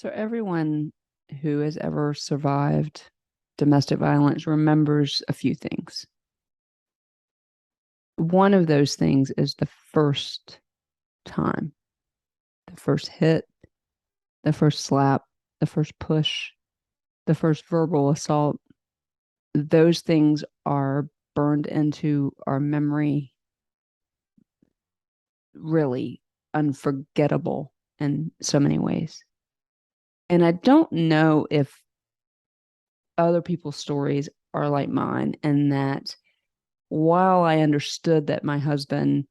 So everyone who has ever survived domestic violence remembers a few things. One of those things is the first time, the first hit, the first slap, the first push, the first verbal assault. Those things are burned into our memory, really unforgettable in so many ways. And I don't know if other people's stories are like mine, and that while I understood that my husband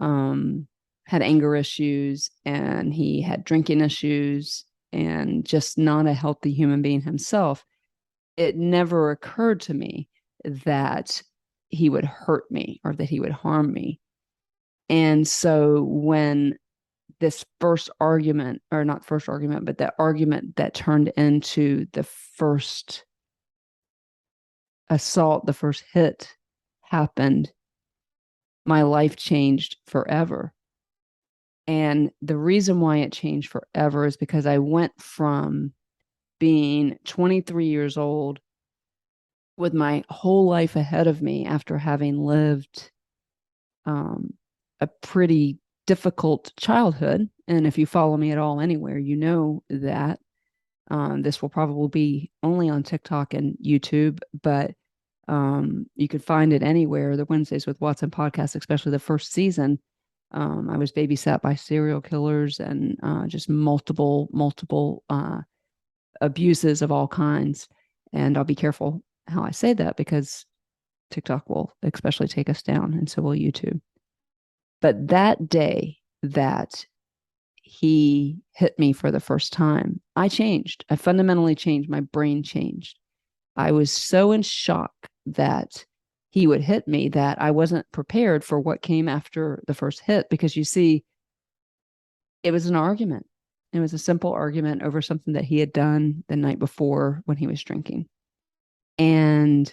um, had anger issues and he had drinking issues and just not a healthy human being himself, it never occurred to me that he would hurt me or that he would harm me. And so when this first argument, or not first argument, but that argument that turned into the first assault, the first hit happened, my life changed forever. And the reason why it changed forever is because I went from being 23 years old with my whole life ahead of me after having lived um, a pretty difficult childhood. And if you follow me at all anywhere, you know that this will probably be only on TikTok and YouTube, but you could find it anywhere. The Wednesdays with Watson podcast, especially the first season. I was babysat by serial killers and just multiple abuses of all kinds. And I'll be careful how I say that because TikTok will especially take us down, and so will YouTube. But that day that he hit me for the first time, I changed. I fundamentally changed. My brain changed. I was so in shock that he would hit me that I wasn't prepared for what came after the first hit, because you see, it was an argument. It was a simple argument over something that he had done the night before when he was drinking. And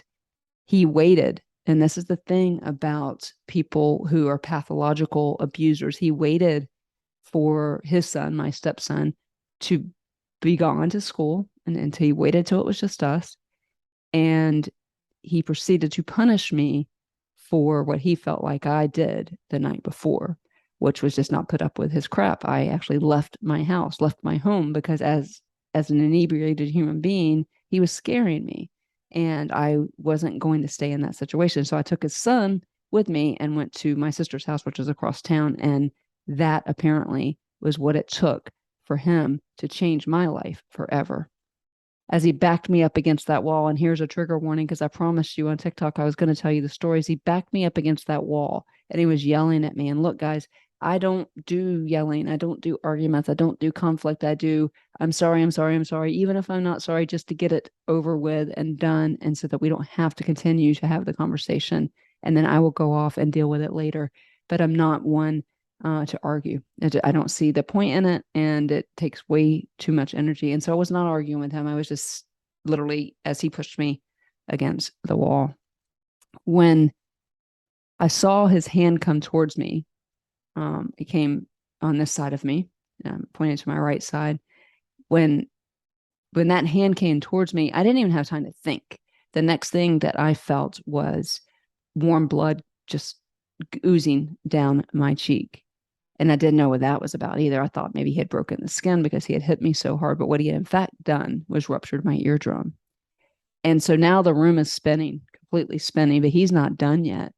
he waited. And this is the thing about people who are pathological abusers. He waited for his son, my stepson, to be gone to school, and until he waited till it was just us. And he proceeded to punish me for what he felt like I did the night before, which was just not put up with his crap. I actually left my house, left my home, because as an inebriated human being, he was scaring me. And I wasn't going to stay in that situation. So I took his son with me and went to my sister's house, which is across town. And that apparently was what it took for him to change my life forever. As he backed me up against that wall, and here's a trigger warning because I promised you on TikTok I was going to tell you the stories. He backed me up against that wall and he was yelling at me. And look, guys, I don't do yelling. I don't do arguments. I don't do conflict. I do, I'm sorry, I'm sorry, I'm sorry, even if I'm not sorry, just to get it over with and done. And so that we don't have to continue to have the conversation. And then I will go off and deal with it later. But I'm not one to argue. I don't see the point in it, and it takes way too much energy. And so I was not arguing with him. I was just literally, as he pushed me against the wall. When I saw his hand come towards me, it came on this side of me, pointed to my right side. When that hand came towards me, I didn't even have time to think. The next thing that I felt was warm blood just oozing down my cheek. And I didn't know what that was about either. I thought maybe he had broken the skin because he had hit me so hard. But what he had in fact done was ruptured my eardrum. And so now the room is spinning, completely spinning, but he's not done yet.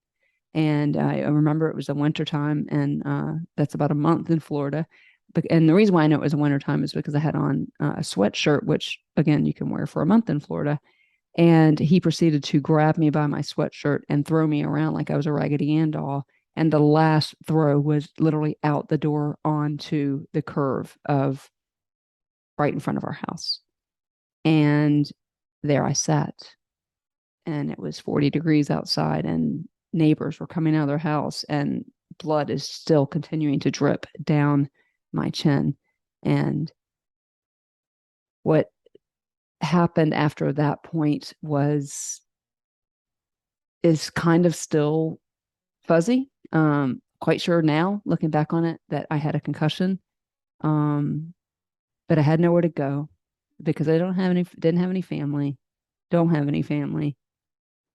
And I remember it was a winter time, and that's about a month in Florida. And the reason why I know it was a winter time is because I had on a sweatshirt, which again, you can wear for a month in Florida. And he proceeded to grab me by my sweatshirt and throw me around like I was a Raggedy Ann doll. And the last throw was literally out the door onto the curve of right in front of our house. And there I sat. And it was 40 degrees outside, and neighbors were coming out of their house, and blood is still continuing to drip down my chin. And what happened after that point is kind of still fuzzy. Quite sure now, looking back on it, that I had a concussion. Um, but I had nowhere to go because I didn't have any family, don't have any family.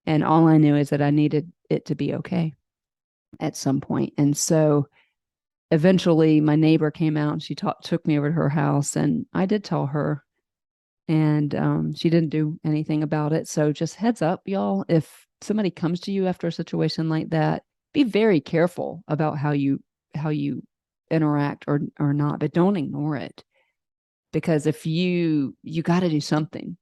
And all I knew is that I needed it to be okay at some point. And so eventually my neighbor came out and took me over to her house, and I did tell her, and she didn't do anything about it. So just heads up, y'all, if somebody comes to you after a situation like that, be very careful about how you interact or not, but don't ignore it, because if you got to do something.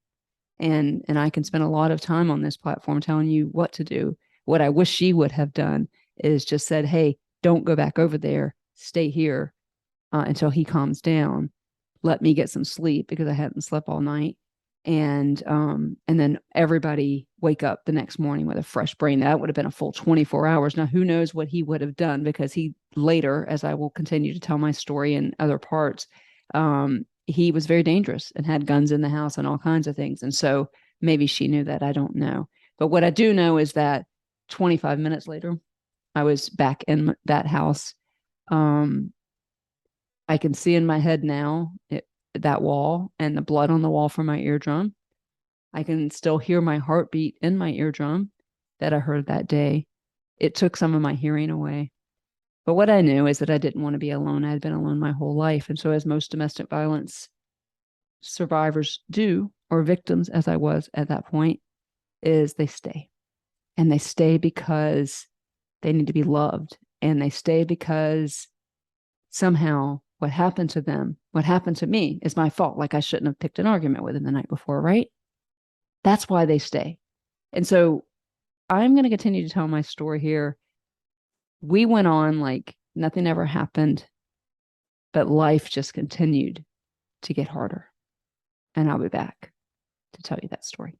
And I can spend a lot of time on this platform telling you what to do. What I wish she would have done is just said, hey, don't go back over there, stay here until he calms down, let me get some sleep because I hadn't slept all night, and then everybody wake up the next morning with a fresh brain. That would have been a full 24 hours. Now who knows what he would have done, because he later, as I will continue to tell my story in other parts, he was very dangerous and had guns in the house and all kinds of things. And so maybe she knew that. I don't know. But what I do know is that 25 minutes later, I was back in that house. I can see in my head now that wall and the blood on the wall from my eardrum. I can still hear my heartbeat in my eardrum that I heard that day. It took some of my hearing away. But what I knew is that I didn't want to be alone. I had been alone my whole life. And so, as most domestic violence survivors do, or victims, as I was at that point, is they stay. And they stay because they need to be loved. And they stay because somehow what happened to them, what happened to me, is my fault. Like I shouldn't have picked an argument with him the night before, right? That's why they stay. And so I'm going to continue to tell my story here. We went on like nothing ever happened, but life just continued to get harder. And I'll be back to tell you that story.